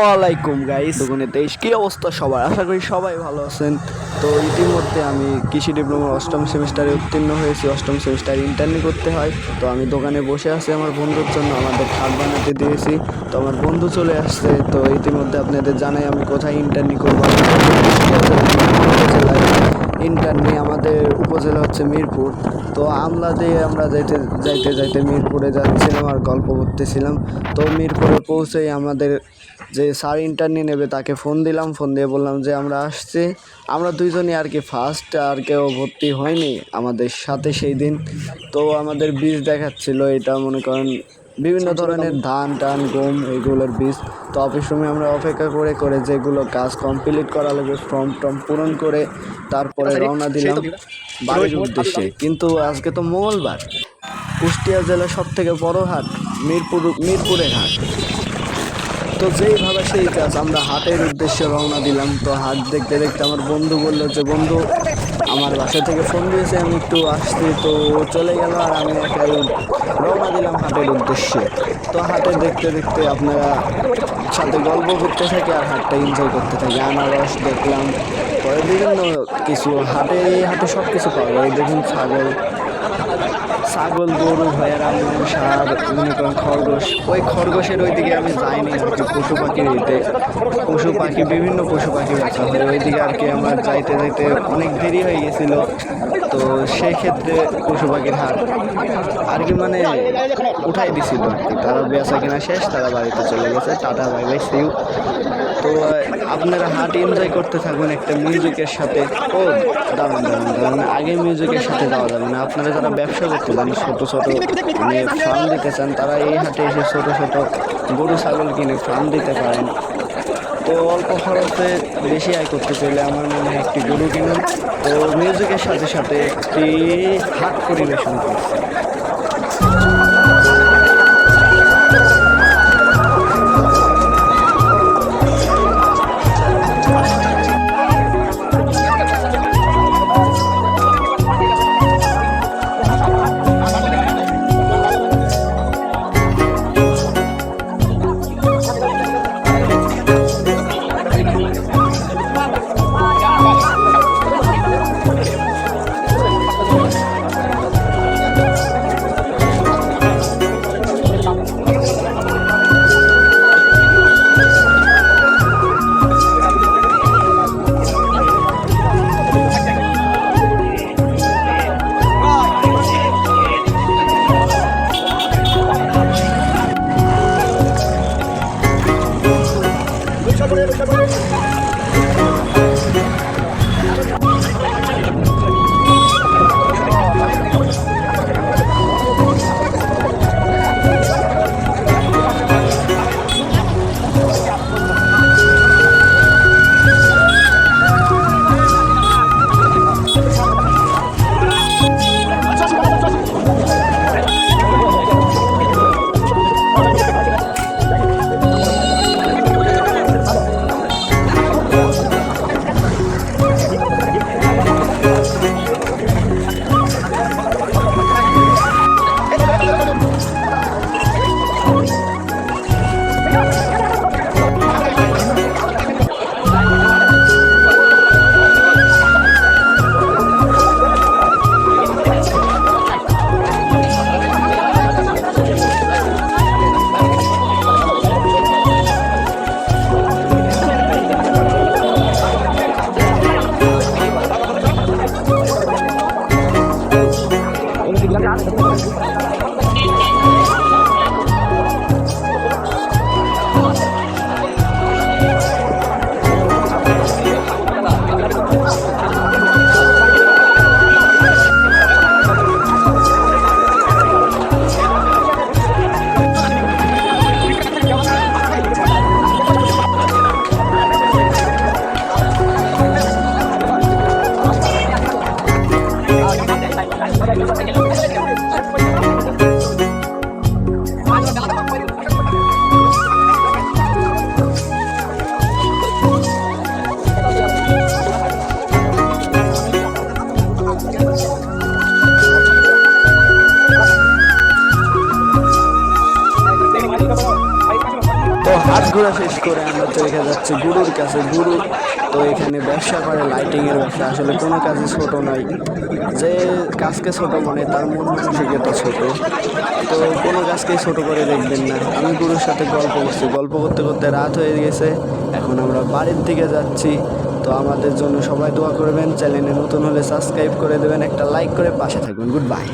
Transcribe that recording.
আসসালামাইকুম গাইস, দোকানে তেইশ কি অবস্থা সবার? আশা করি সবাই ভালো আছেন। তো ইতিমধ্যে আমি কৃষি ডিপ্লোমার অষ্টম সেমিস্টারে উত্তীর্ণ হয়েছি। অষ্টম সেমিস্টারে ইন্টার্নি করতে হয়। তো আমি দোকানে বসে আছি আমার বন্ধুর জন্য, আমাদের খাট বানাতে দিয়েছি। তো আমার বন্ধু চলে আসছে। তো ইতিমধ্যে আপনাদের জানাই আমি কোথায় ইন্টার্নি করবো। ইন্টার্নি আমাদের উপজেলা হচ্ছে মিরপুর। তো আমলা দিয়ে আমরা যাইতে যাইতে মিরপুরে যাচ্ছিলাম আর গল্প করতেছিলাম। তো মিরপুরে পৌঁছেই আমাদের যে স্যার ইন্টার্নি নেবে তাকে ফোন দিলাম। ফোন দিয়ে বললাম যে আমরা আসছি। আমরা দুইজনই আর কি ফার্স্ট, আর কেউ ভর্তি হয়নি আমাদের সাথে সেই দিন। তো আমাদের বীজ দেখাচ্ছিল, এটা মনে করেন বিভিন্ন ধরনের ধান টান গম এগুলোর বীজ। তো অফিস রুমে আমরা অপেক্ষা করে করে যেগুলো কাজ কমপ্লিট করা লাগবে ফর্ম টর্ম পূরণ করে তারপরে রওনা দিলাম বাড়ির উদ্দেশ্যে। কিন্তু আজকে তো মঙ্গলবার, কুষ্টিয়া জেলার সব থেকে বড় হাট মিরপুরের হাট। তো যেইভাবে সেই কাজ, আমরা হাটের উদ্দেশ্যে রওনা দিলাম। তো হাট দেখতে দেখতে আমার বন্ধু বললো যে বন্ধু আমার বাসা থেকে ফোন দিয়েছে, আমি একটু আসছি। তো চলে গেল আর আমি একাই রওনা দিলাম হাটের উদ্দেশ্যে। তো হাটে দেখতে দেখতে আপনারা সাথে গল্প করতে থাকি আর হাটটা এনজয় করতে থাকি। আনারস দেখলাম, পরে বিভিন্ন কিছু হাটে সব কিছু পাওয়া যায়। দেখুন ছাগল গরু ভেড়া মোষ আর মনে করেন খরগোশ। ওই খরগোশের ওইদিকে আমি যাইনি আর কি, পশু পাখি বিভিন্ন পশু পাখি বেচা হয় ওইদিকে আর কি। আমার যাইতে যাইতে অনেক দেরি হয়ে গেছিল। তো সেই ক্ষেত্রে পশু পাখির হাট আর কি মানে উঠাই দিছিল আর কি। তারা বেচা কেনা শেষ, তারা বাড়িতে চলে গেছে। Tata bye bye see you. তো আপনারা হাট এনজয় করতে থাকুন একটা মিউজিকের সাথে। ও দাঁড়ান, আগে মিউজিকের সাথে যাওয়া যাবে না। আপনারা যারা ব্যবসা করতে চান, ছোটো মানে ফার্ম দিতে চান, তারা এই হাটে এসে ছোটো গরু ছাগল কিনে ফার্ম দিতে পারেন। তো অল্প খরচে বেশি আয় করতে চাইলে আমার মনে হয় একটি গরু কিনুন। তো মিউজিকের সাথে সাথে একটি হাট পরিবেশন করছে। ঘোরা শেষ করে আমরা চলে যাচ্ছি গুরুর কাছে। গুরু তো এখানে ব্যবসা করে, লাইটিংয়ের ব্যবসা। আসলে কোনো কাজই ছোট নয়, যে কাজকে ছোট মনে তার মন মানসিকতা ছোট। তো কোনো কাজকেই ছোট করে দেখবেন না। আমি গুরুর সাথে গল্প করছি, গল্প করতে করতে রাত হয়ে গেছে, এখন আমরা বাড়ির দিকে যাচ্ছি। তো আমাদের জন্য সবাই দোয়া করবেন, চ্যানেলে নতুন হলে সাবস্ক্রাইব করে দেবেন, একটা লাইক করে পাশে থাকবেন। Good bye.